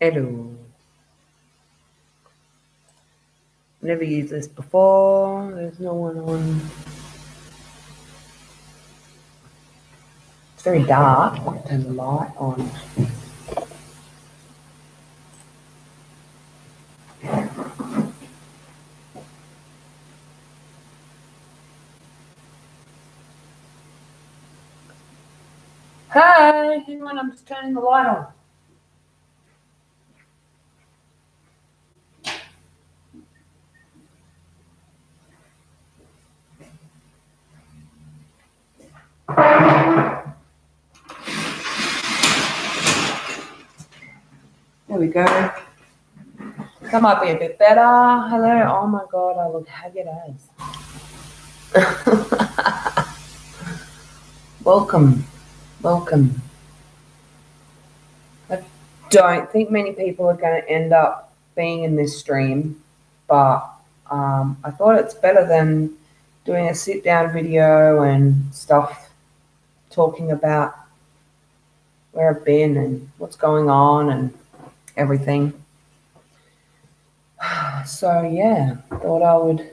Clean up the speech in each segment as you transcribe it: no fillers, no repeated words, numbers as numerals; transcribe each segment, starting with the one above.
Hello. Never used this before. There's no one on. It's very dark. I'll turn the light on. Hey, hang on, I'm just turning the light on. There we go. That might be a bit better. Hello. Oh my God, I look haggard as. Welcome. Welcome. I don't think many people are going to end up being in this stream, but I thought it's better than doing a sit-down video and stuff, talking about where I've been and what's going on and everything. So yeah, thought I would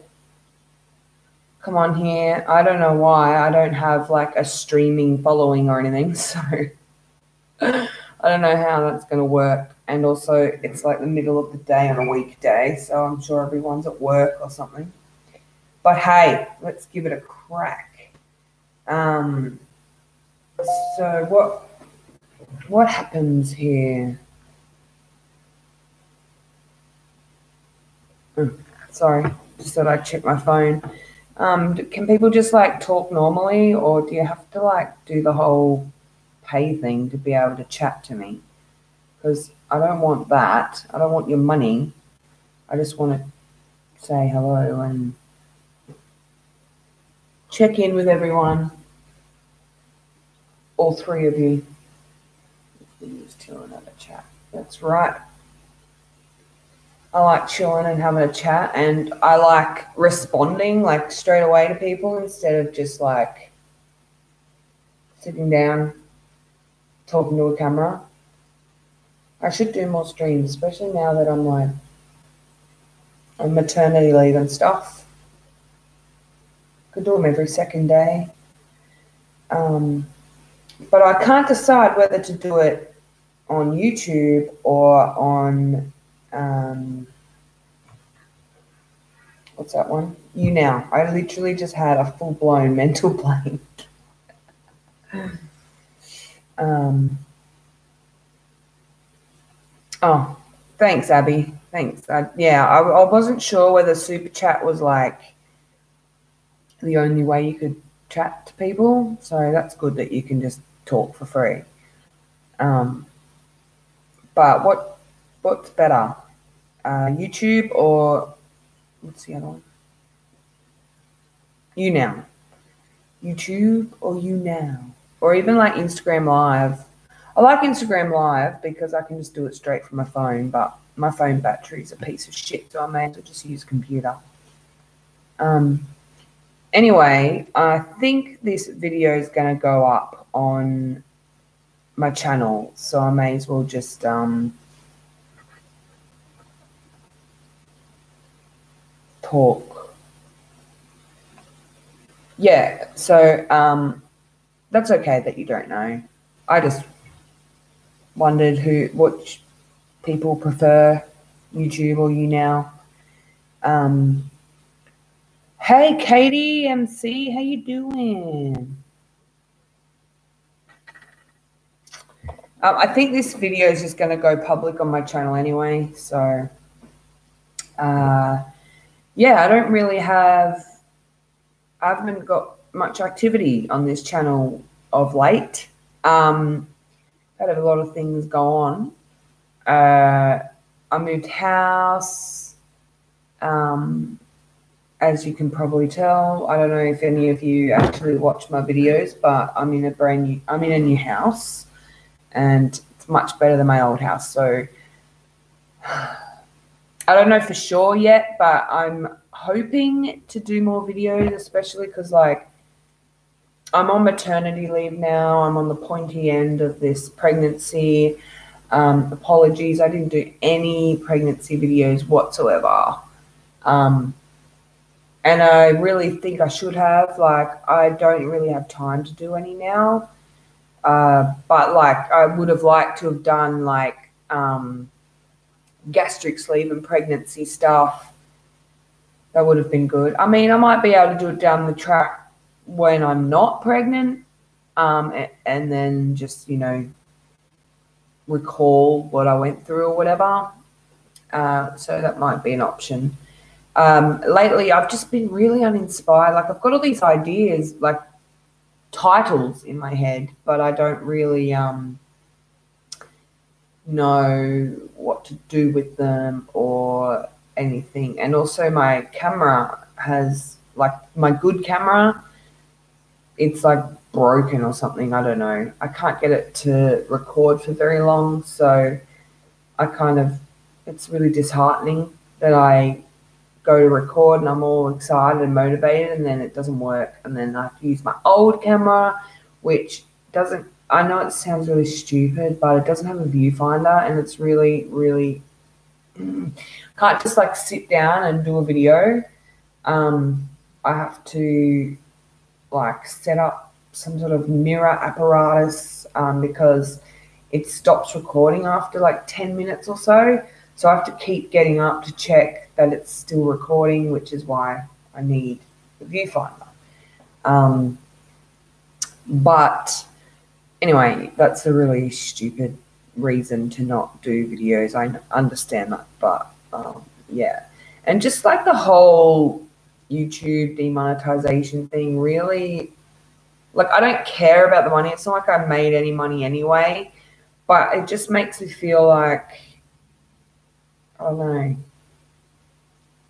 come on here. I don't know why. I don't have like a streaming following or anything, so I don't know how that's going to work. And also it's like the middle of the day on a weekday, so I'm sure everyone's at work or something. But hey, let's give it a crack. So what happens here? Sorry, just thought I'd check my phone. Can people just like talk normally, or do you have to like do the whole pay thing to be able to chat to me? Because I don't want that. I don't want your money. I just want to say hello and check in with everyone. All three of you. Use to another chat. That's right. I like chilling and having a chat, and I like responding like straight away to people instead of just like sitting down talking to a camera. I should do more streams, especially now that I'm like on maternity leave and stuff. Could do them every second day. But I can't decide whether to do it on YouTube or on what's that one? YouNow. I literally just had a full-blown mental blank. Oh, thanks, Abby. Thanks. Yeah, I wasn't sure whether Super Chat was like the only way you could chat to people, so that's good that you can just talk for free. But what's better, YouTube or what's the other one? YouNow. YouTube or YouNow, or even like Instagram Live. I like Instagram Live because I can just do it straight from my phone, but my phone battery is a piece of shit, so I may as well just use a computer. Anyway, I think this video is going to go up on my channel, so I may as well just talk. Yeah, so that's okay that you don't know. I just wondered what people prefer, YouTube or YouNow. Hey, Katie MC, how you doing? I think this video is just going to go public on my channel anyway, so yeah, I haven't got much activity on this channel of late. Had a lot of things go on. I moved house, as you can probably tell. I don't know if any of you actually watch my videos, but I'm in a new house, and it's much better than my old house. So I don't know for sure yet, but I'm hoping to do more videos, especially because like I'm on maternity leave now. I'm on the pointy end of this pregnancy. Apologies, I didn't do any pregnancy videos whatsoever. And I really think I should have. Like, I don't really have time to do any now. But like, I would have liked to have done like gastric sleeve and pregnancy stuff. That would have been good. I mean, I might be able to do it down the track when I'm not pregnant, and then just, you know, recall what I went through or whatever. So that might be an option. Lately, I've just been really uninspired. Like, I've got all these ideas, like titles in my head, but I don't really know what to do with them or anything. And also my camera has, like, my good camera, it's like broken or something. I don't know. I can't get it to record for very long. So I kind of, it's really disheartening that I go to record and I'm all excited and motivated, and then it doesn't work. And then I have to use my old camera, which doesn't, I know it sounds really stupid, but it doesn't have a viewfinder, and it's really, really, can't just like sit down and do a video. I have to like set up some sort of mirror apparatus, because it stops recording after like 10 minutes or so. So I have to keep getting up to check that it's still recording, which is why I need the viewfinder. But anyway, that's a really stupid reason to not do videos. I understand that, but yeah. And just like the whole YouTube demonetization thing, really, like, I don't care about the money. It's not like I made any money anyway, but it just makes me feel like, I don't know,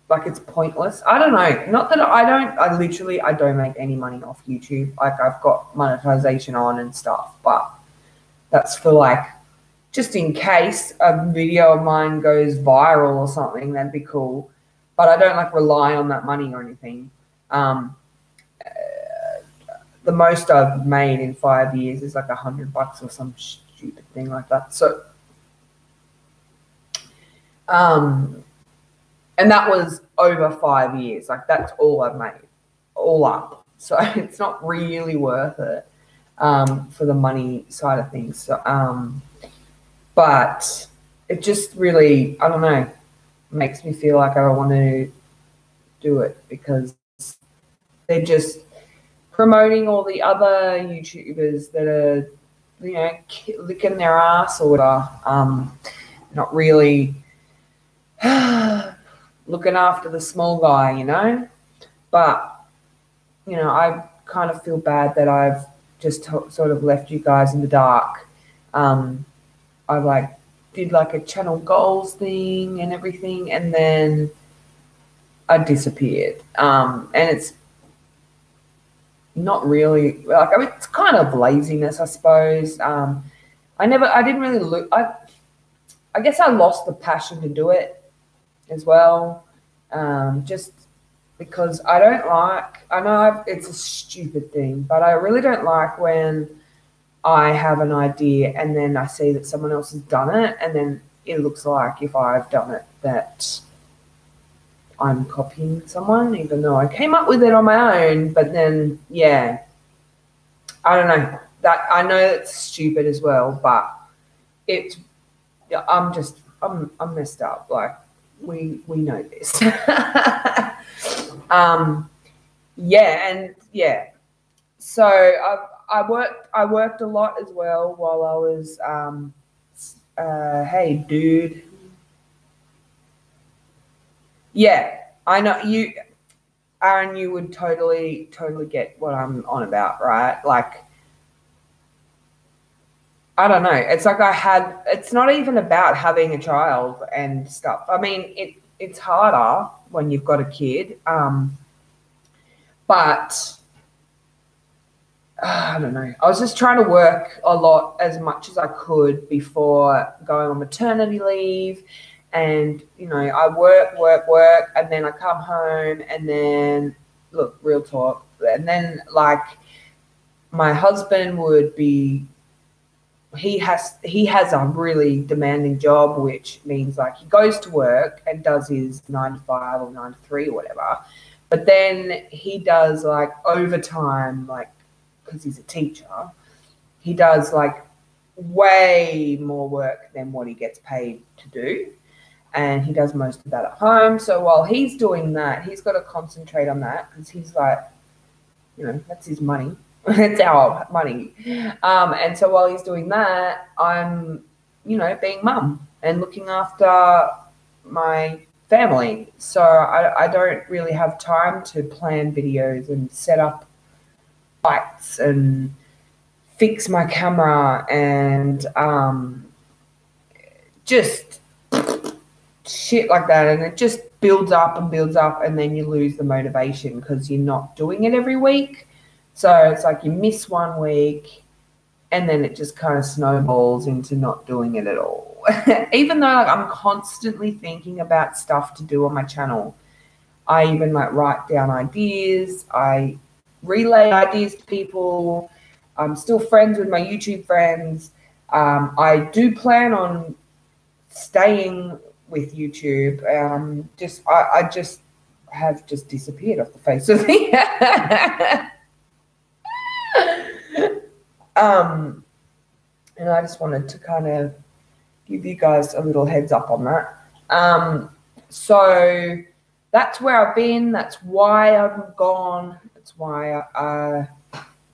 like it's pointless. I don't know. Not that I don't make any money off YouTube. Like, I've got monetization on and stuff, but that's for like, just in case a video of mine goes viral or something, that'd be cool. But I don't like rely on that money or anything. The most I've made in 5 years is like $100 or some stupid thing like that. So, and that was over 5 years. Like, that's all I've made, all up. So it's not really worth it for the money side of things. So, but it just really, I don't know, makes me feel like I don't want to do it, because they're just promoting all the other YouTubers that are, you know, licking their ass or whatever, not really looking after the small guy, you know. But, you know, I kind of feel bad that I've just sort of left you guys in the dark. I like did like a channel goals thing and everything, and then I disappeared. And it's not really, like, I mean, it's kind of laziness, I suppose. I didn't really look, I guess I lost the passion to do it as well. Just because I don't like, I know it's a stupid thing, but I really don't like when I have an idea and then I see that someone else has done it, and then it looks like, if I've done it, that I'm copying someone, even though I came up with it on my own. But then, yeah, I don't know. That, I know it's stupid as well, but it's, I'm messed up. Like, we know this. Yeah, and yeah. So I worked a lot as well while I was hey dude. Yeah, I know you, Aaron, you would totally get what I'm on about, right? Like, I don't know. It's like it's not even about having a child and stuff. I mean, it's harder when you've got a kid. But I don't know. I was just trying to work a lot, as much as I could, before going on maternity leave. And, you know, I work, and then I come home, and then, look, real talk, and then, like, my husband would be he has a really demanding job, which means like he goes to work and does his 9 to 5 or 9 to 3 or whatever, but then he does like overtime, like because he's a teacher, he does like way more work than what he gets paid to do, and he does most of that at home. So while he's doing that, he's got to concentrate on that because he's like, you know, that's his money. It's our money. And so while he's doing that, I'm, you know, being mum and looking after my family. So I don't really have time to plan videos and set up lights and fix my camera and just shit like that. And it just builds up and builds up, and then you lose the motivation because you're not doing it every week. So it's like you miss 1 week and then it just kind of snowballs into not doing it at all. Even though like, I'm constantly thinking about stuff to do on my channel. I even like write down ideas. I relay ideas to people. I'm still friends with my YouTube friends. I do plan on staying with YouTube. I just have just disappeared off the face of the earth. And I just wanted to kind of give you guys a little heads up on that. So that's where I've been. That's why I'm gone. That's why I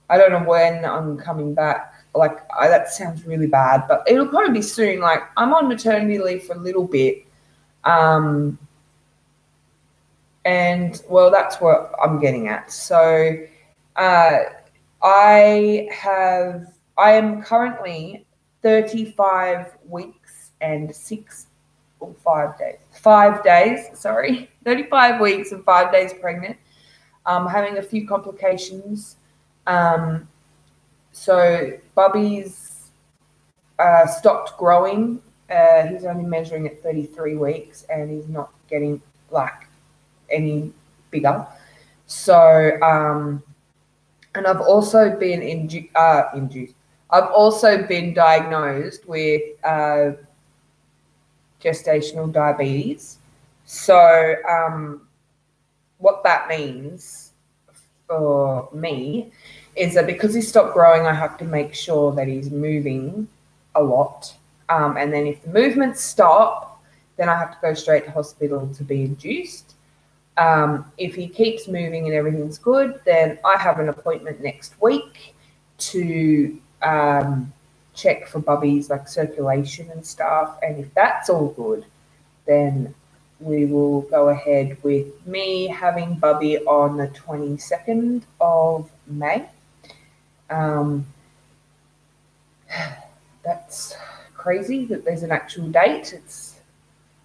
don't know when I'm coming back. Like that sounds really bad, but it'll probably be soon. Like I'm on maternity leave for a little bit. And well, that's what I'm getting at. So I am currently 35 weeks and 5 days, sorry, 35 weeks and 5 days pregnant. Having a few complications. So Bubby's stopped growing. He's only measuring at 33 weeks and he's not getting like any bigger. So, and I've also been I've also been diagnosed with gestational diabetes. So what that means for me is that because he stopped growing, I have to make sure that he's moving a lot. And then if the movements stop, then I have to go straight to hospital to be induced. If he keeps moving and everything's good, then I have an appointment next week to check for Bubby's like circulation and stuff. And if that's all good, then we will go ahead with me having Bubby on the 22nd of May. That's crazy that there's an actual date. It's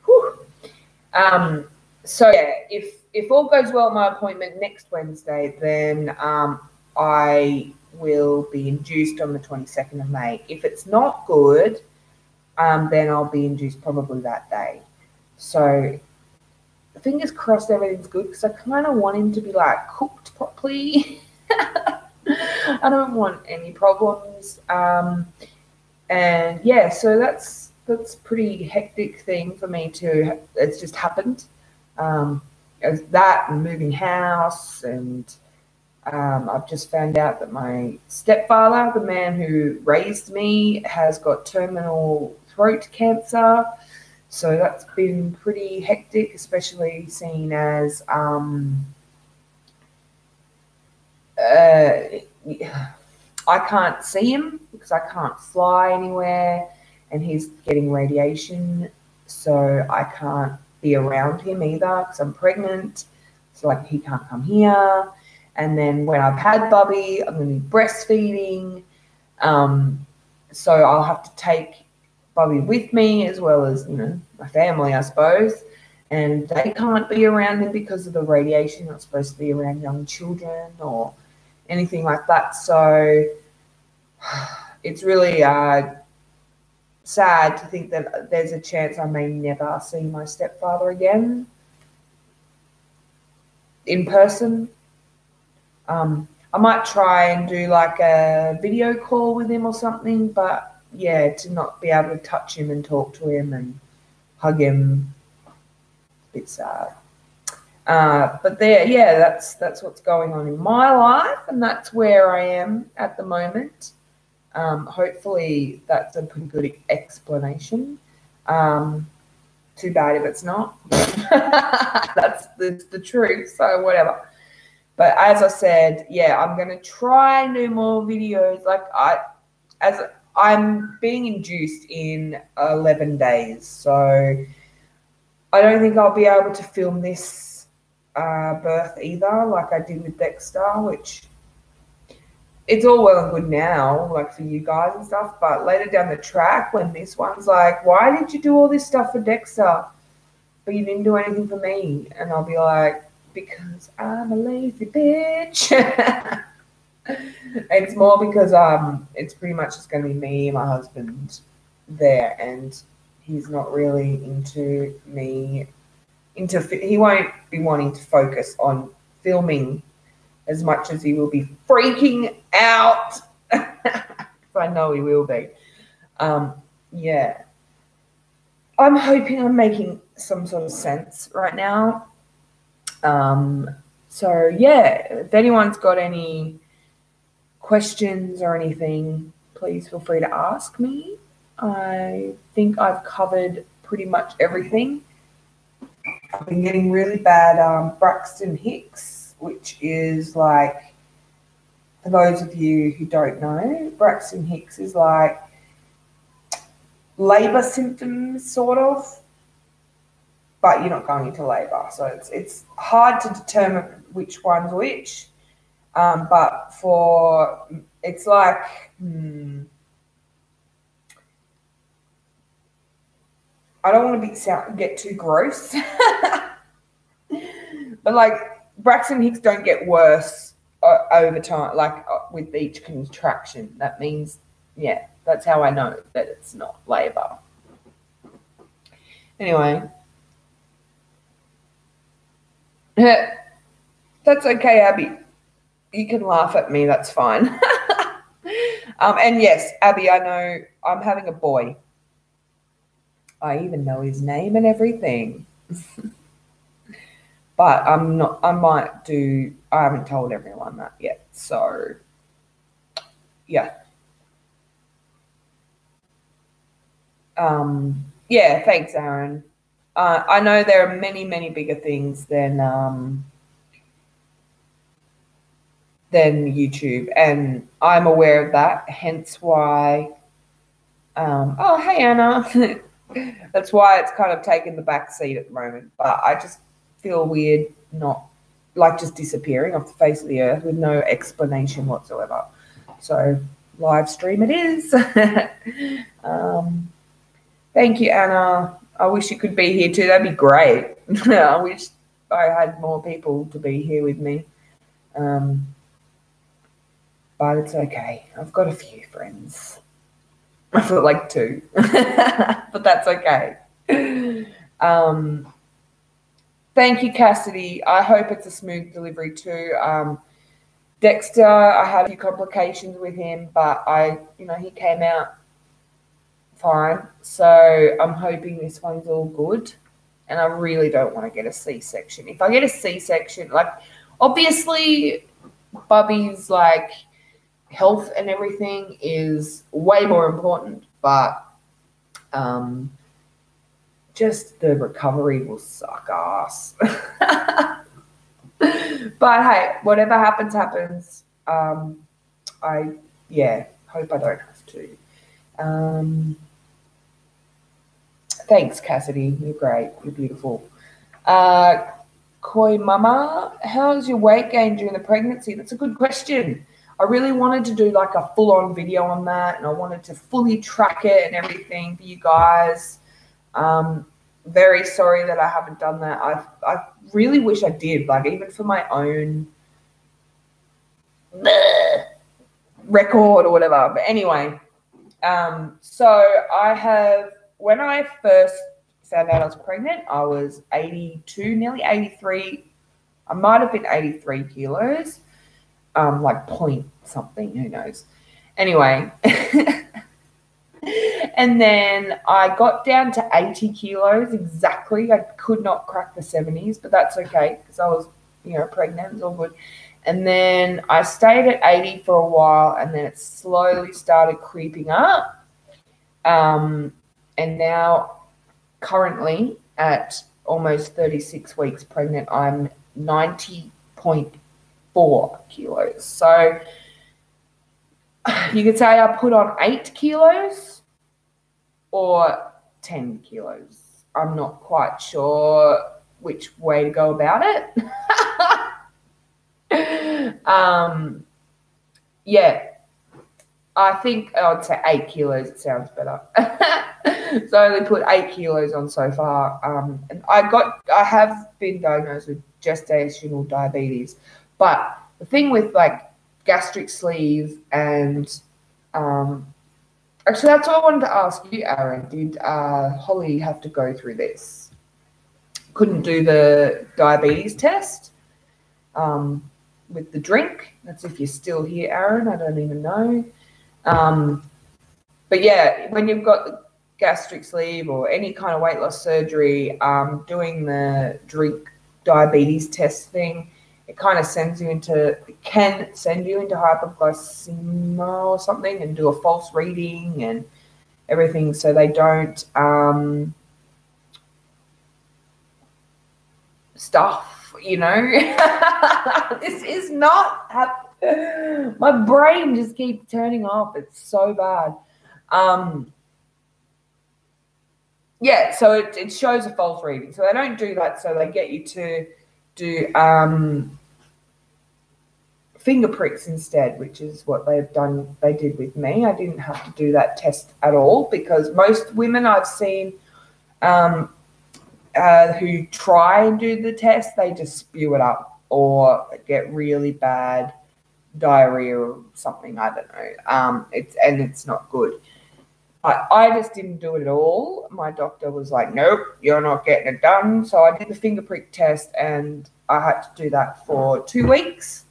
whew. So yeah, if all goes well at my appointment next Wednesday, then I will be induced on the 22nd of May. If it's not good, then I'll be induced probably that day. So fingers crossed everything's good, because I kind of want him to be like cooked properly. I don't want any problems. And yeah, so that's pretty hectic thing for me to, it's just happened. As that and moving house, and I've just found out that my stepfather, the man who raised me, has got terminal throat cancer. So that's been pretty hectic, especially seeing as I can't see him because I can't fly anywhere, and he's getting radiation, so I can't be around him either because I'm pregnant. So like he can't come here. And then when I've had Bubby, I'm going to be breastfeeding. So I'll have to take Bubby with me, as well as, you know, my family, I suppose. And they can't be around him because of the radiation. Not supposed to be around young children or anything like that. So it's really sad to think that there's a chance I may never see my stepfather again in person. I might try and do like a video call with him or something, but yeah, to not be able to touch him and talk to him and hug him, a bit sad. But there, yeah, that's what's going on in my life, and that's where I am at the moment. Hopefully that's a pretty good explanation. Too bad if it's not. That's the truth, so whatever. But as I said, yeah, I'm going to try no more videos. Like I'm being induced in 11 days, so I don't think I'll be able to film this birth either, like I did with Dexter, which it's all well and good now, like for you guys and stuff, but later down the track when this one's like, why did you do all this stuff for Dexter, but you didn't do anything for me? And I'll be like, because I'm a lazy bitch. It's more because it's pretty much just going to be me and my husband there, and he's not really into me. He won't be wanting to focus on filming as much as he will be freaking out. I know he will be. Yeah. I'm hoping I'm making some sort of sense right now. So yeah, if anyone's got any questions or anything, please feel free to ask me. I think I've covered pretty much everything. I've been getting really bad Braxton Hicks, which is like, for those of you who don't know, Braxton Hicks is like labor symptoms, sort of, but you're not going into labor, so it's hard to determine which one's which. But it's like, I don't want to get too gross, but like Braxton Hicks don't get worse over time, like with each contraction. That means, yeah, that's how I know that it's not labor. Anyway. That's okay, Abby. You can laugh at me. That's fine. And yes, Abby, I know I'm having a boy. I even know his name and everything. But I'm not. I haven't told everyone that yet. So, yeah. Yeah. Thanks, Aaron. I know there are many, many bigger things than YouTube, and I'm aware of that. Hence why. Oh, hey, Anna. That's why it's kind of taken the back seat at the moment. But I just feel weird, not like just disappearing off the face of the earth with no explanation whatsoever. So live stream it is. Thank you, Anna. I wish you could be here too. That'd be great. I wish I had more people to be here with me. But it's okay. I've got a few friends. I feel like 2. But that's okay. Thank you, Cassidy. I hope it's a smooth delivery too. Dexter, I had a few complications with him, but he came out fine. So I'm hoping this one's all good. And I really don't want to get a C-section. If I get a C-section, like, obviously Bubby's like health and everything is way more important, but just the recovery will suck ass. But hey, whatever happens, happens. Hope I don't have to. Thanks, Cassidy. You're great. You're beautiful. Koi Mama, how's your weight gain during the pregnancy? That's a good question. I really wanted to do like a full-on video on that, and I wanted to fully track it and everything for you guys. Very sorry that I haven't done that. I really wish I did, like even for my own record or whatever. But anyway, so when I first found out I was pregnant, I was 82, nearly 83. I might have been 83 kilos, like point something, who knows. Anyway, And then I got down to 80 kilos exactly. I could not crack the 70s, but that's okay because I was, pregnant. It's all good. And then I stayed at 80 for a while, and then it slowly started creeping up. And now, currently, at almost 36 weeks pregnant, I'm 90.4 kilos. So you could say I put on 8 kilos or 10 kilos. I'm not quite sure which way to go about it. Yeah, I think I'd say 8 kilos. It sounds better. So I only put 8 kilos on so far. And I have been diagnosed with gestational diabetes. But the thing with like gastric sleeve and actually that's what I wanted to ask you, Aaron. Did Holly have to go through this? Couldn't do the diabetes test with the drink. That's if you're still here, Aaron. I don't even know. But yeah, when you've got gastric sleeve or any kind of weight loss surgery, doing the drink diabetes test thing, it kind of can send you into hypoglycemia or something and do a false reading and everything, so they don't stuff, This is not my brain just keeps turning off. It's so bad. Yeah, so it shows a false reading. So they don't do that. So they get you to do finger pricks instead, which is what they did with me. I didn't have to do that test at all because most women I've seen who try and do the test, they just spew it up or get really bad diarrhea or something. I don't know. It's not good. I just didn't do it at all. My doctor was like, nope, you're not getting it done. So I did the finger prick test, and I had to do that for 2 weeks.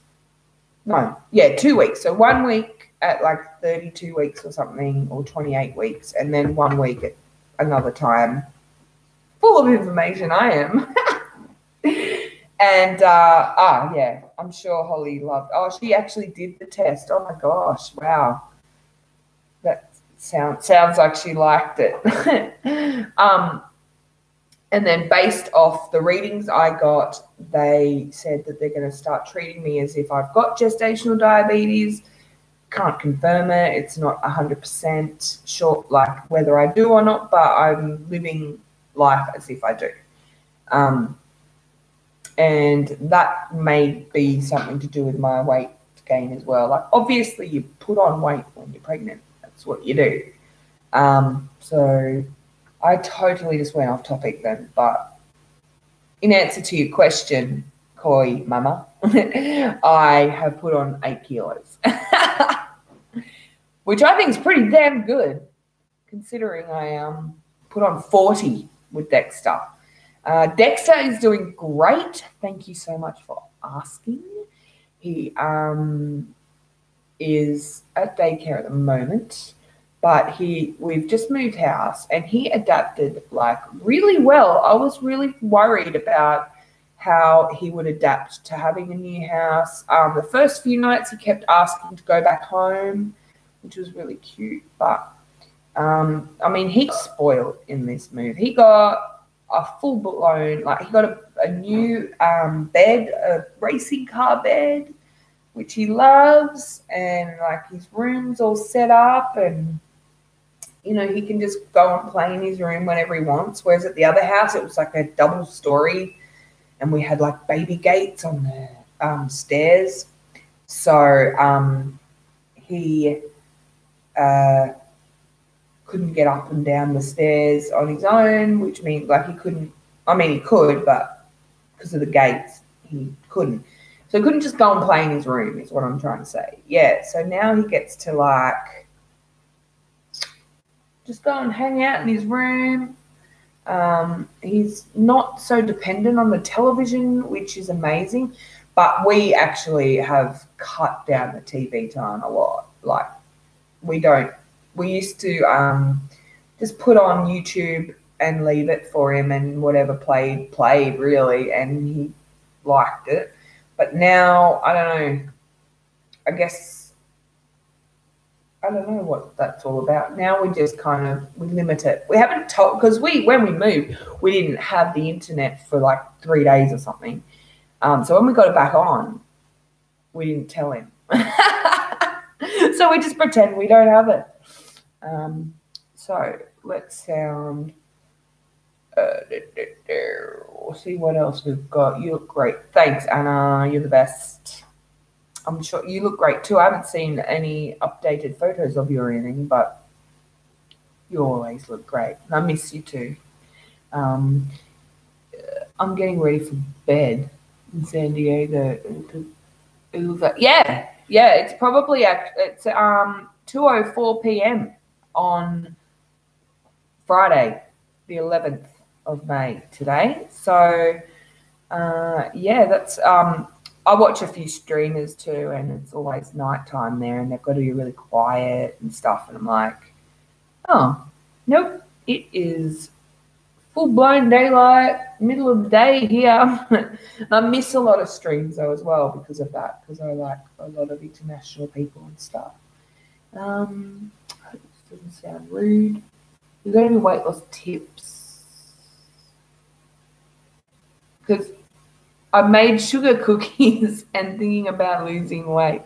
2 weeks. So 1 week at like 32 weeks or something, or 28 weeks, and then 1 week at another time. Full of information I am. And, yeah, I'm sure Holly loved. Oh, she actually did the test. Oh, my gosh. Wow. That sounds like she liked it. And then based off the readings I got, they said that they're going to start treating me as if I've got gestational diabetes. Can't confirm it. It's not 100% sure, like whether I do or not, but I'm living life as if I do. And that may be something to do with my weight gain as well. Like, obviously, you put on weight when you're pregnant. That's what you do. So I totally just went off topic then. But in answer to your question, Koi Mama, I have put on 8 kilos, which I think is pretty damn good, considering I put on 40 with Dexter. Dexter is doing great. Thank you so much for asking. He is at daycare at the moment, but we've just moved house and he adapted like really well. I was really worried about how he would adapt to having a new house. The first few nights he kept asking to go back home, which was really cute. But I mean, he got spoiled in this move. He got a full-blown, like he got a new bed, a racing car bed, which he loves, and like his room's all set up, and he can just go and play in his room whenever he wants. Whereas at the other house, it was like a double story, and we had like baby gates on the stairs. So he couldn't get up and down the stairs on his own, which means like he couldn't. I mean, he could, but because of the gates, he couldn't. So he couldn't just go and play in his room, is what I'm trying to say. Yeah, so now he gets to like just go and hang out in his room. He's not so dependent on the television, which is amazing. But we actually have cut down the TV time a lot. Like, we don't we used to just put on YouTube and leave it for him, and whatever played really, and he liked it. But now, I don't know, I guess, I don't know what that's all about. Now we just kind of, we limit it. We haven't told, because when we moved, we didn't have the internet for like 3 days or something. So when we got it back on, we didn't tell him. So we just pretend we don't have it. So let's sound. We'll see what else we've got. You look great. Thanks, Anna. You're the best. I'm sure you look great too. I haven't seen any updated photos of you or anything, but you always look great. I miss you too. I'm getting ready for bed in San Diego. It looks like, yeah. It's probably it's 2:04 p.m. on Friday, the 11th of May today. So yeah, that's I watch a few streamers too, and it's always nighttime there, and they've got to be really quiet and stuff. And I'm like, oh, nope, it is full-blown daylight, middle of the day here. I miss a lot of streams though as well because of that, because I like a lot of international people and stuff. I hope this doesn't sound rude. You got any weight loss tips? Because I made sugar cookies and thinking about losing weight.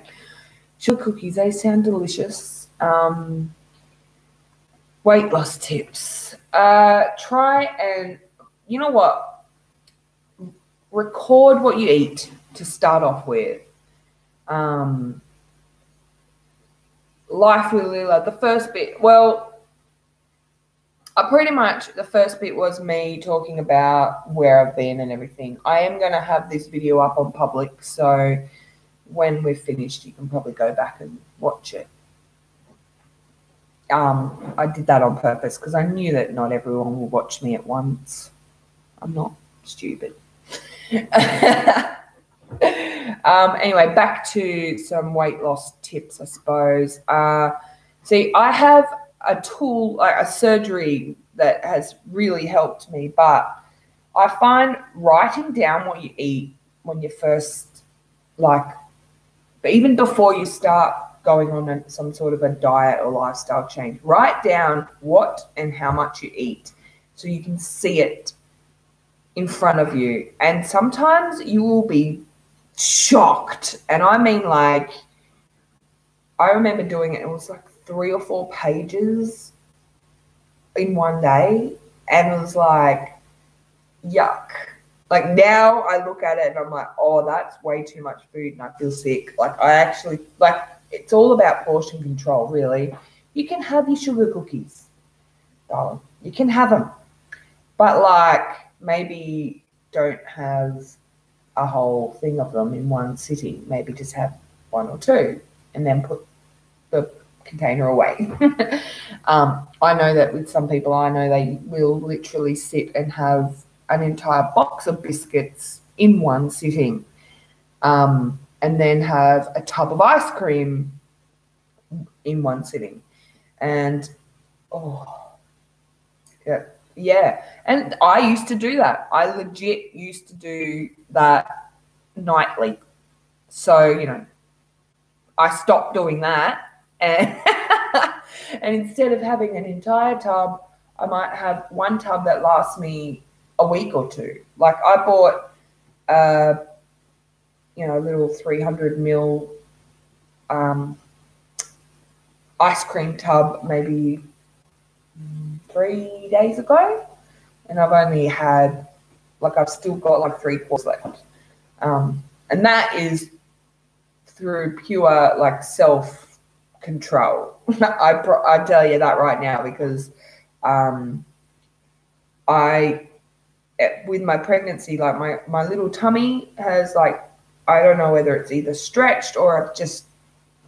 Sugar cookies, they sound delicious. Weight loss tips. Try and, you know what? Record what you eat to start off with. Life with Lila, the first bit, well, the first bit was me talking about where I've been and everything. I am going to have this video up on public, so when we're finished, you can probably go back and watch it. I did that on purpose because I knew that not everyone will watch me at once. I'm not stupid. Anyway, back to some weight loss tips, I suppose. See, I have a tool, like a surgery that has really helped me, but I find writing down what you eat when you first, like, even before you start going on some sort of a diet or lifestyle change, write down what and how much you eat so you can see it in front of you. And sometimes you will be shocked. And I mean, like, I remember doing it. It was like 3 or 4 pages in one day. And it was like, yuck. Like, now I look at it and I'm like, oh, that's way too much food and I feel sick. Like, I actually, like, it's all about portion control, really. You can have your sugar cookies, darling. You can have them. But, like, maybe don't have a whole thing of them in one sitting. Maybe just have 1 or 2 and then put the container away. I know that with some people I know, they will literally sit and have an entire box of biscuits in one sitting, and then have a tub of ice cream in one sitting. And, oh, yeah. And I used to do that. I legit used to do that nightly. So, you know, I stopped doing that. And, and instead of having an entire tub, I might have one tub that lasts me a week or 2. Like, I bought, you know, a little 300 ml ice cream tub maybe 3 days ago, and I've only had, like, I've still got like 3/4 left, and that is through pure, like, self-control. I tell you that right now, because with my pregnancy, like, my little tummy has, like, I don't know whether it's either stretched or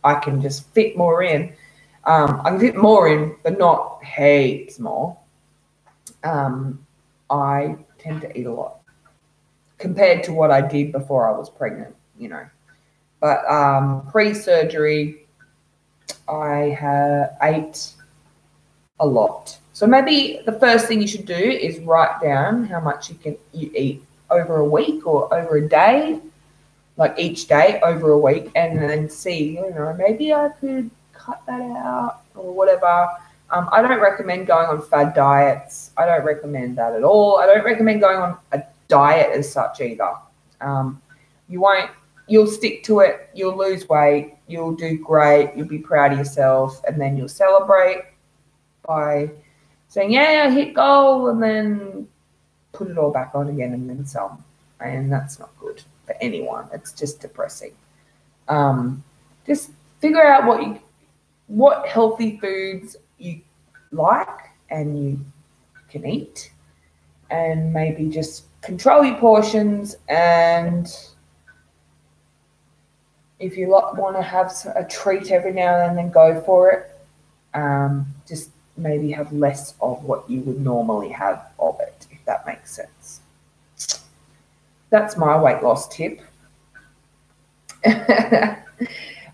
I can just fit more in. I can fit more in, but not heaps more. I tend to eat a lot compared to what I did before I was pregnant, you know. But pre-surgery, I ate a lot. So maybe the first thing you should do is write down how much you eat over a week or over a day, like each day over a week, and then see, you know, maybe I could cut that out or whatever. I don't recommend going on fad diets. I don't recommend that at all. I don't recommend going on a diet as such either. You'll stick to it, you'll lose weight, you'll do great, you'll be proud of yourself, and then you'll celebrate by saying, yeah, I hit goal, and then put it all back on again and then some. And that's not good for anyone. It's just depressing. Just figure out what healthy foods you like and you can eat, and maybe just control your portions. And if you want to have a treat every now and then go for it. Just maybe have less of what you would normally have of it, if that makes sense. That's my weight loss tip.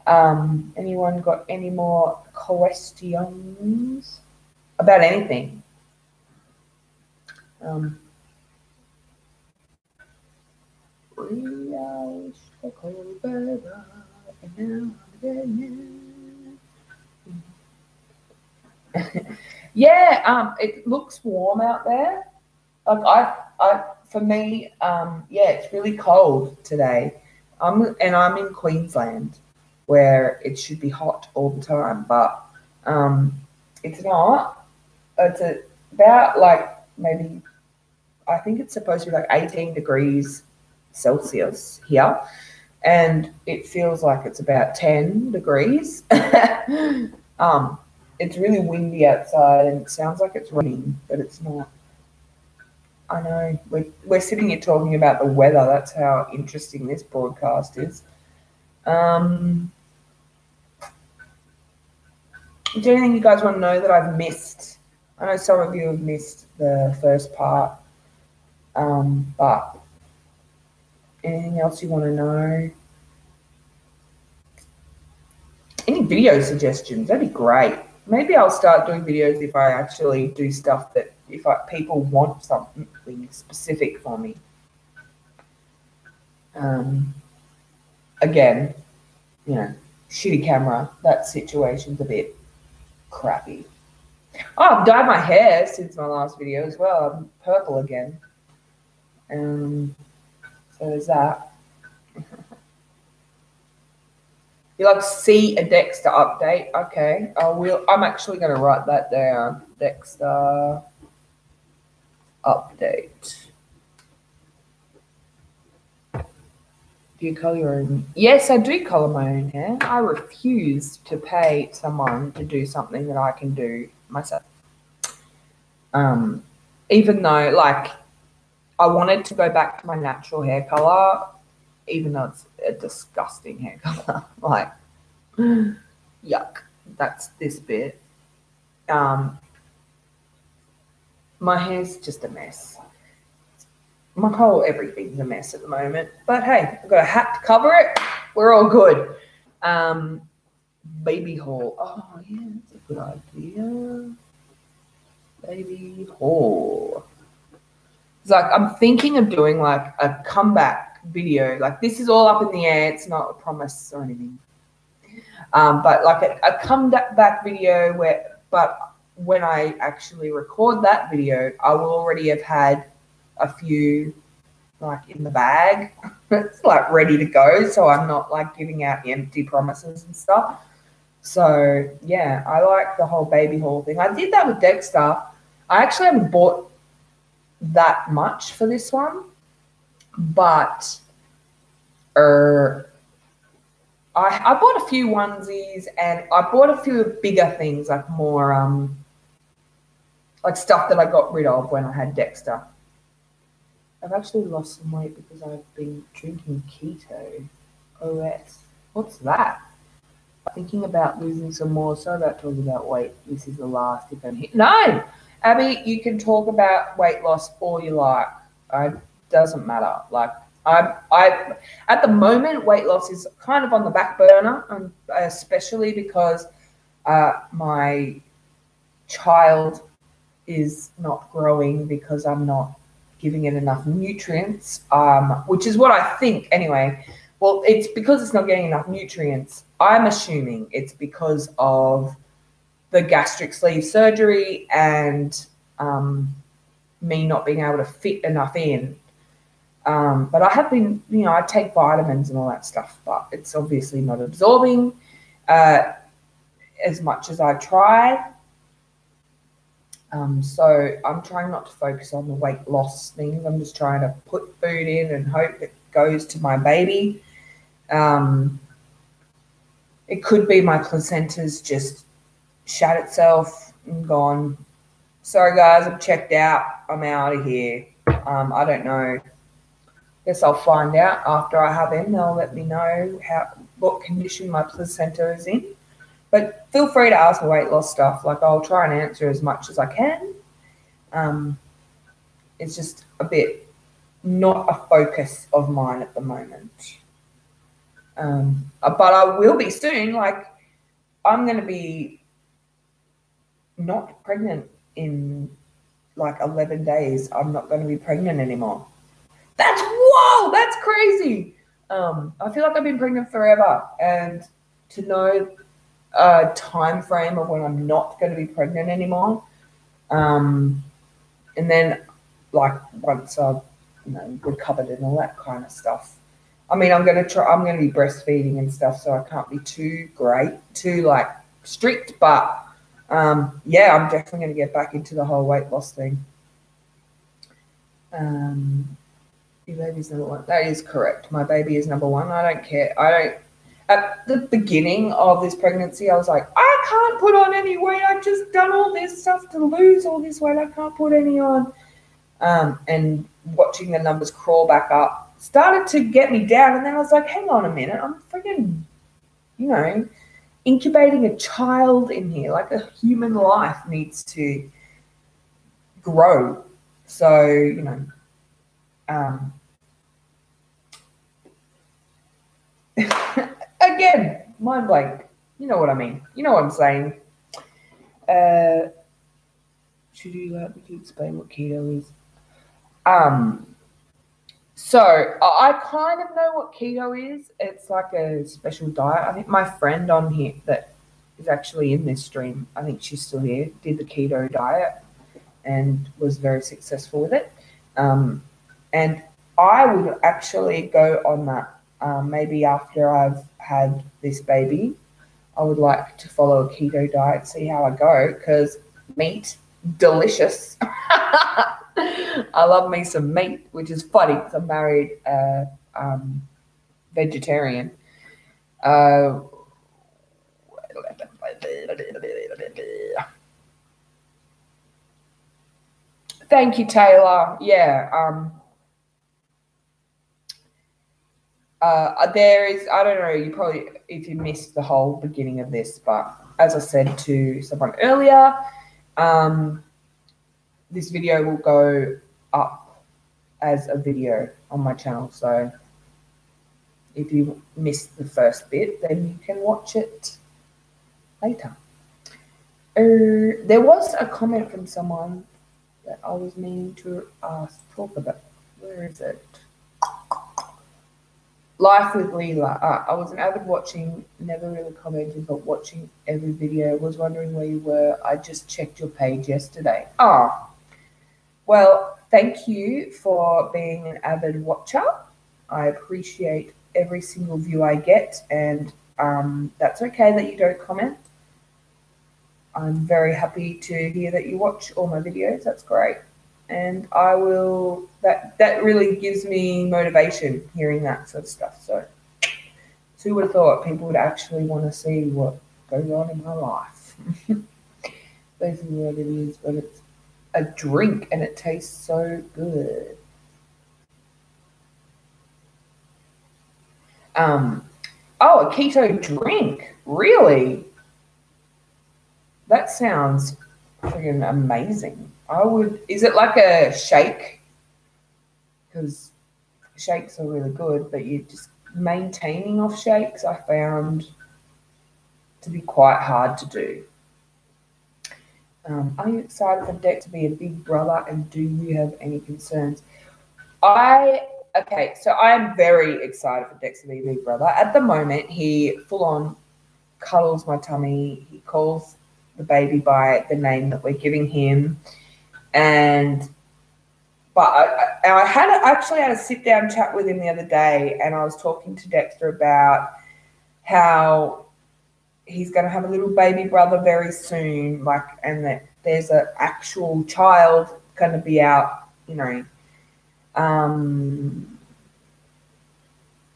Anyone got any more questions about anything? Yeah, it looks warm out there. Like for me, yeah, it's really cold today. I'm in Queensland, where it should be hot all the time, but it's not. It's about like maybe, I think it's supposed to be like 18 degrees Celsius here, and it feels like it's about 10 degrees. It's really windy outside and it sounds like it's raining, but it's not. I know, we're sitting here talking about the weather. That's how interesting this broadcast is. Is there anything you guys want to know that I've missed? I know some of you have missed the first part, but anything else you want to know? Any video suggestions? That'd be great. Maybe I'll start doing videos if I actually do stuff that people want something specific for me. Again, you know, shitty camera. That situation's a bit crappy. Oh, I've dyed my hair since my last video as well. I'm purple again. So there's that. You like to see a Dexter update? Okay, I'm actually going to write that down. Dexter update. Do you color your own? Yes, I do color my own hair. I refuse to pay someone to do something that I can do myself. Even though, like, I wanted to go back to my natural hair color, even though it's a disgusting hair color. Like, yuck. That's this bit. My hair's just a mess. My whole everything's a mess at the moment. But hey, I've got a hat to cover it. We're all good. Baby haul. Oh, yeah, that's a good idea. Baby haul. It's like I'm thinking of doing like a comeback video. Like, this is all up in the air. It's not a promise or anything. But like a comeback video but when I actually record that video, I will already have had a few like in the bag. It's like ready to go. So I'm not like giving out empty promises and stuff. So yeah, I like the whole baby haul thing. I did that with Dexter. I actually haven't bought that much for this one, but I bought a few onesies and I bought a few bigger things, like more like stuff that I got rid of when I had Dexter. I've actually lost some weight because I've been drinking keto. OS. What's that? Thinking about losing some more. Sorry about talking about weight. This is the last if I'm hit. No, Abby, you can talk about weight loss all you like. It doesn't matter. Like, I at the moment, weight loss is kind of on the back burner, especially because my child is not growing because I'm not giving it enough nutrients, which is what I think anyway. Well, it's because it's not getting enough nutrients. I'm assuming it's because of the gastric sleeve surgery and me not being able to fit enough in. But I have been, I take vitamins and all that stuff, but it's obviously not absorbing as much as I try. So I'm trying not to focus on the weight loss things. I'm just trying to put food in and hope it goes to my baby. It could be my placenta's just shat itself and gone, sorry guys, I'm checked out. I'm out of here. I don't know. Guess I'll find out after I have him. They'll let me know what condition my placenta is in. But feel free to ask me weight loss stuff. Like, I'll try and answer as much as I can. It's just a bit not a focus of mine at the moment. But I will be soon. Like, I'm going to be not pregnant in like 11 days. I'm not going to be pregnant anymore. Whoa, that's crazy. I feel like I've been pregnant forever, and to know a time frame of when I'm not going to be pregnant anymore, and then like once I've recovered and all that kind of stuff. I mean, I'm going to be breastfeeding and stuff, so I can't be too like strict, but yeah, I'm definitely going to get back into the whole weight loss thing. Your baby's number one. That is correct. My baby is number one. I don't care. At the beginning of this pregnancy, I was like, I can't put on any weight. I've just done all this stuff to lose all this weight. I can't put any on. And watching the numbers crawl back up started to get me down. And then I was like, hang on a minute. I'm freaking, incubating a child in here. Like, a human life needs to grow. So, again, mind blank. You know what I mean. You know what I'm saying. Should you like me to explain what keto is? So I kind of know what keto is. It's like a special diet. I think my friend on here that is actually in this stream, I think she's still here, did the keto diet and was very successful with it. And I would actually go on that. Maybe after I've had this baby, I would like to follow a keto diet, see how I go, because meat, delicious. I love me some meat, which is funny because I'm married vegetarian. Thank you, Taylor. Yeah. There is, I don't know, you probably, if you missed the whole beginning of this, but as I said to someone earlier, this video will go up as a video on my channel. So if you missed the first bit, then you can watch it later. There was a comment from someone that I was meaning to talk about. Where is it? Life with Leela. I was an avid watching, never really commented, but watching every video. Was wondering where you were. I just checked your page yesterday. Well, thank you for being an avid watcher. I appreciate every single view I get, and that's okay that you don't comment. I'm very happy to hear that you watch all my videos. That's great. And I will, that really gives me motivation hearing that sort of stuff. So who would have thought people would actually want to see what goes on in my life? Basically what it is, but it's a drink and it tastes so good. Oh, a keto drink. Really? That sounds freaking amazing. Is it like a shake? Because shakes are really good, but you just maintaining off shakes I found to be quite hard to do. Are you excited for Dex to be a big brother, and do you have any concerns? Okay, so I am very excited for Dex to be a big brother. At the moment, he full on cuddles my tummy. He calls the baby by the name that we're giving him, but I actually had a sit down chat with him the other day, and I was talking to Dexter about how he's going to have a little baby brother very soon, like, and that there's an actual child going to be out, you know.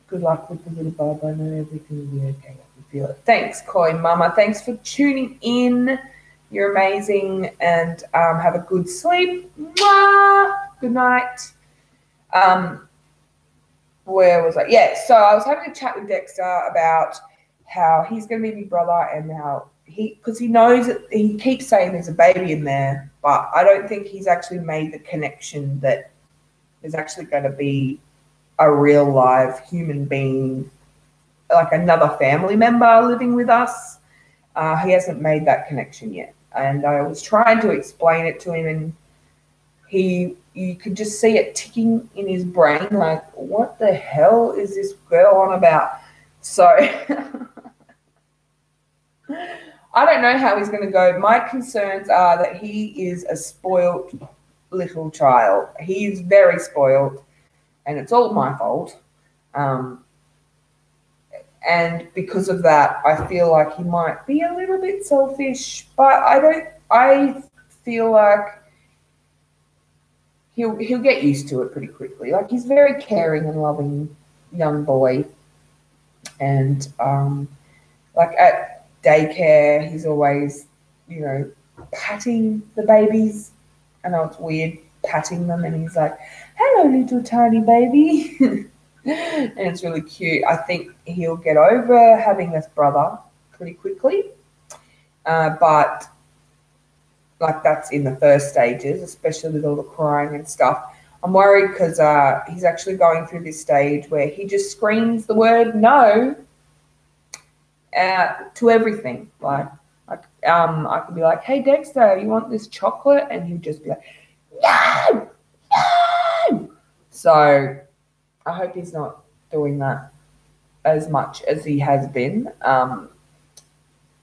Good luck with the little bub. I know everything will be okay. I can feel it. Thanks, Coin Mama. Thanks for tuning in. You're amazing, and have a good sleep. Mwah! Good night. Where was I? Yeah, so I was having a chat with Dexter about how he's going to be big brother, and how because he knows that he keeps saying there's a baby in there, but I don't think he's actually made the connection that there's actually going to be a real live human being, like another family member living with us. He hasn't made that connection yet. And I was trying to explain it to him, and you could just see it ticking in his brain, like, what the hell is this girl on about? So I don't know how he's going to go. My concerns are that he is a spoiled little child. He is very spoiled, and it's all my fault. And because of that, I feel like he might be a little bit selfish, but I feel like he'll get used to it pretty quickly. Like, he's very caring and loving young boy. And like at daycare, he's always, you know, patting the babies. I know it's weird patting them, and he's like, hello, little tiny baby. And it's really cute. I think he'll get over having this brother pretty quickly. But like, that's in the first stages, especially with all the crying and stuff. I'm worried because he's actually going through this stage where he just screams the word no to everything. Like I could be like, hey, Dexter, you want this chocolate? And he'd just be like, no, no. So I hope he's not doing that as much as he has been,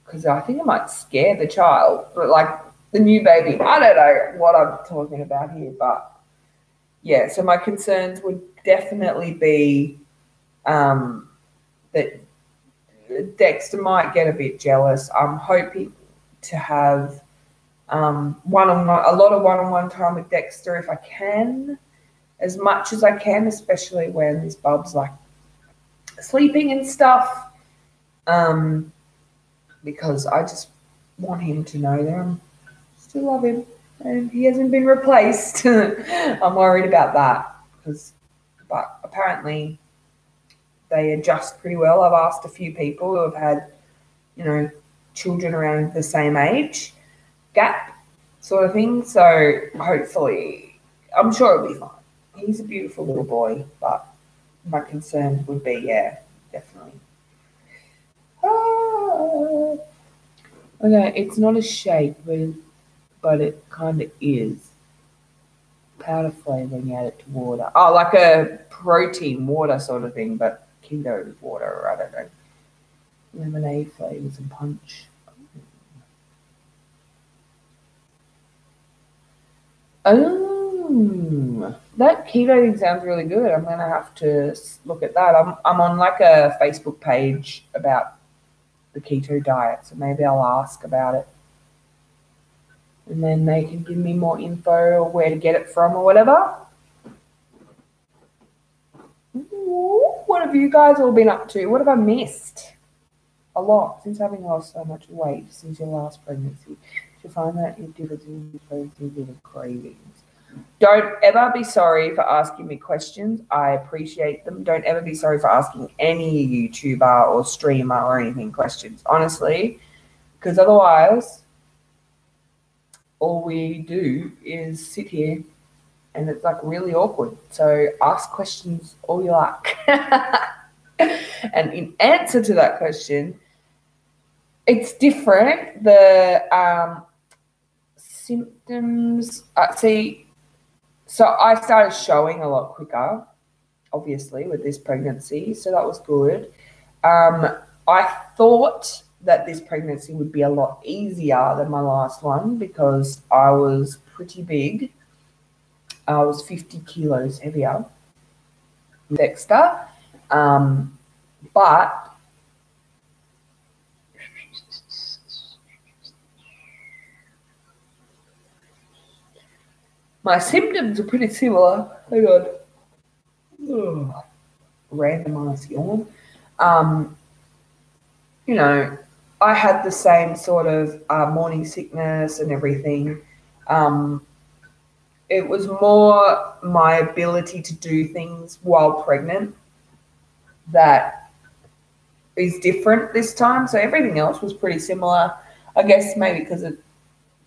because I think it might scare the child. But like the new baby, I don't know what I'm talking about here, but yeah. So my concerns would definitely be that Dexter might get a bit jealous. I'm hoping to have a lot of one-on-one time with Dexter if I can, as much as I can, especially when this bub's like sleeping and stuff, because I just want him to know that I still love him and he hasn't been replaced. I'm worried about that, but apparently they adjust pretty well. I've asked a few people who have had, you know, children around the same age gap sort of thing, so hopefully, I'm sure it'll be fine. He's a beautiful little boy, but my concern would be, yeah, definitely. Okay, it's not a shake, but it kind of is. Powder flavoring, add it to water. Oh, like a protein water sort of thing, but keto water, or I don't know. Lemonade flavors and punch. Oh, that keto thing sounds really good. I'm gonna have to look at that. I'm on like a Facebook page about the keto diet, so maybe I'll ask about it, and then they can give me more info or where to get it from or whatever. What have you guys all been up to? What have I missed? A lot, since having lost so much weight since your last pregnancy. Do you find that your differences in cravings? Don't ever be sorry for asking me questions. I appreciate them. Don't ever be sorry for asking any YouTuber or streamer or anything questions, honestly, because otherwise all we do is sit here and it's like really awkward. So ask questions all you like. And in answer to that question, it's different. The symptoms. So I started showing a lot quicker, obviously, with this pregnancy. So that was good. I thought that this pregnancy would be a lot easier than my last one because I was pretty big. I was 50 kilos heavier with Dexter. But my symptoms are pretty similar. Hang on. Ugh. Random ass yawn. You know, I had the same sort of morning sickness and everything. It was more my ability to do things while pregnant that is different this time. So everything else was pretty similar. I guess maybe because of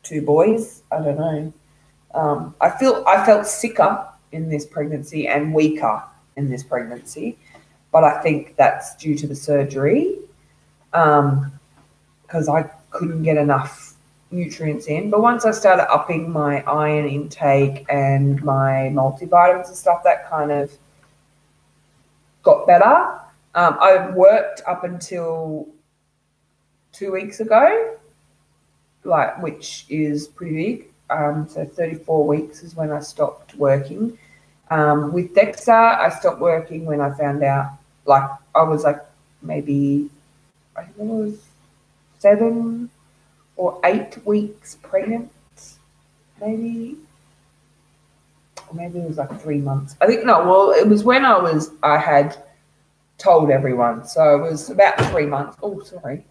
2 boys. I don't know. I felt sicker in this pregnancy and weaker in this pregnancy, but I think that's due to the surgery because I couldn't get enough nutrients in. But once I started upping my iron intake and my multivitamins and stuff, that kind of got better. I worked up until 2 weeks ago, which is pretty big. So 34 weeks is when I stopped working. With Dexter, I stopped working when I found out, I was maybe, I think it was 7 or 8 weeks pregnant, maybe. Or maybe it was 3 months. I think, no, well, it was when I had told everyone. So it was about 3 months. Oh, sorry.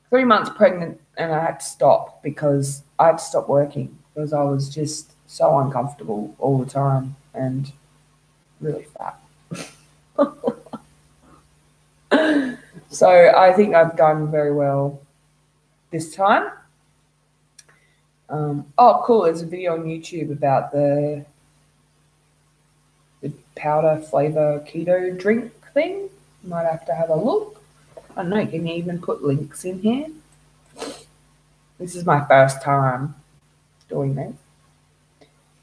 3 months pregnant, and I had to stop because I had to stop working because I was just so uncomfortable all the time and really fat. So I think I've done very well this time. Oh, cool. There's a video on YouTube about the powder flavor keto drink thing. Might have to have a look. I don't know, can you even put links in here? This is my first time doing this.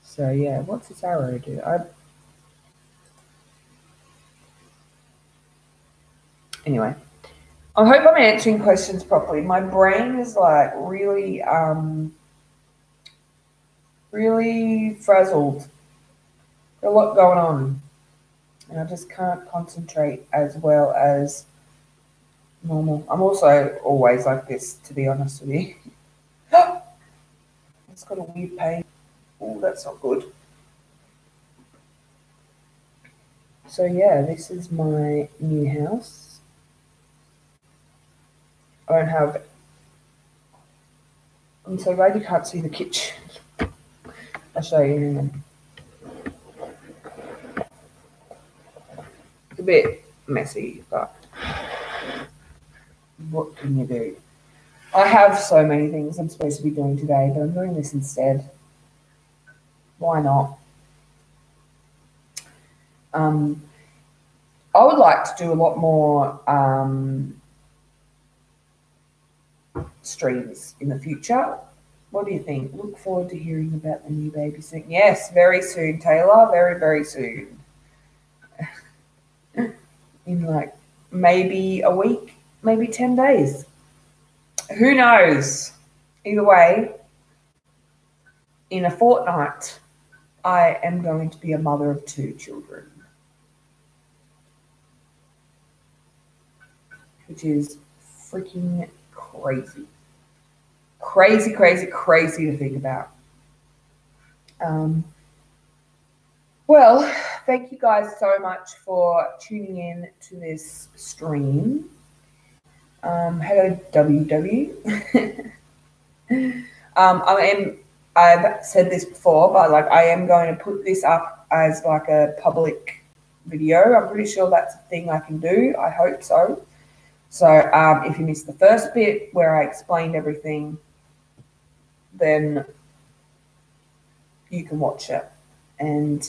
So yeah, what's this arrow do? Anyway, I hope I'm answering questions properly. My brain is really, really frazzled. Got a lot going on. And I just can't concentrate as well as normal. I'm also always like this, to be honest with you. It's got a weird pain. Oh, that's not good. So yeah, this is my new house. I'm so glad you can't see the kitchen. I'll show you in a minute. It's a bit messy, but what can you do? I have so many things I'm supposed to be doing today, but I'm doing this instead. Why not? I would like to do a lot more streams in the future. What do you think? Look forward to hearing about the new baby soon. Yes, very soon, Taylor. Very, very soon. In maybe a week, maybe 10 days. Who knows? Either way, in a fortnight, I am going to be a mother of 2 children. Which is freaking crazy. Crazy, crazy, crazy to think about. Well, thank you guys so much for tuning in to this stream. Hello, WW. I've said this before, but I am going to put this up as a public video. I'm pretty sure that's a thing I can do. I hope so. So if you missed the first bit where I explained everything, then you can watch it. And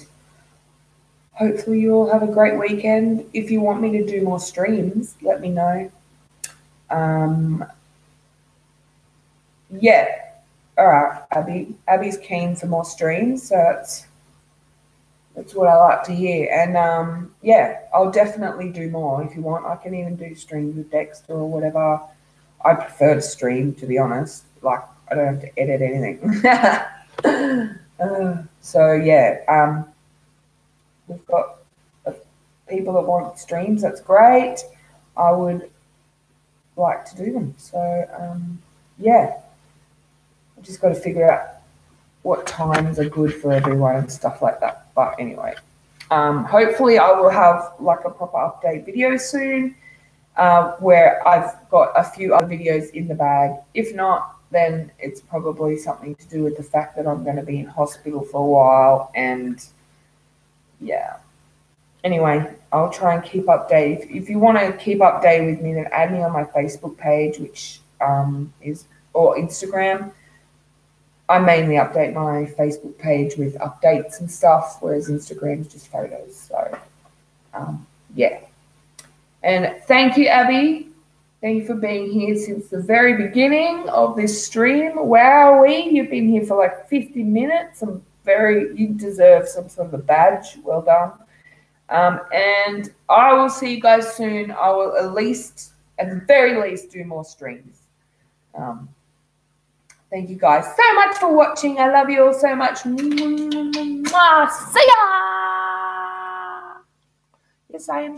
hopefully you all have a great weekend. If you want me to do more streams, let me know. Yeah. all right, Abby. Abby's keen for more streams, so that's what I like to hear. And yeah, I'll definitely do more if you want. I can even do streams with Dexter or whatever. I prefer to stream, to be honest. Like, I don't have to edit anything. So yeah, we've got people that want streams. That's great. I would like to do them. So yeah, I've just got to figure out what times are good for everyone and stuff like that. But anyway, hopefully I will have like a proper update video soon, where I've got a few other videos in the bag. If not, then it's probably something to do with the fact that I'm going to be in hospital for a while. And yeah, anyway, I'll try and keep updated. If you want to keep updated with me, then add me on my Facebook page, which is, or Instagram. I mainly update my Facebook page with updates and stuff, whereas Instagram's just photos. So yeah. And thank you, Abby. Thank you for being here since the very beginning of this stream. Wowee, you've been here for like 50 minutes. You deserve some sort of a badge. Well done. And I will see you guys soon. I will at the very least, do more streams. Thank you guys so much for watching. I love you all so much. See ya. Yes, I am.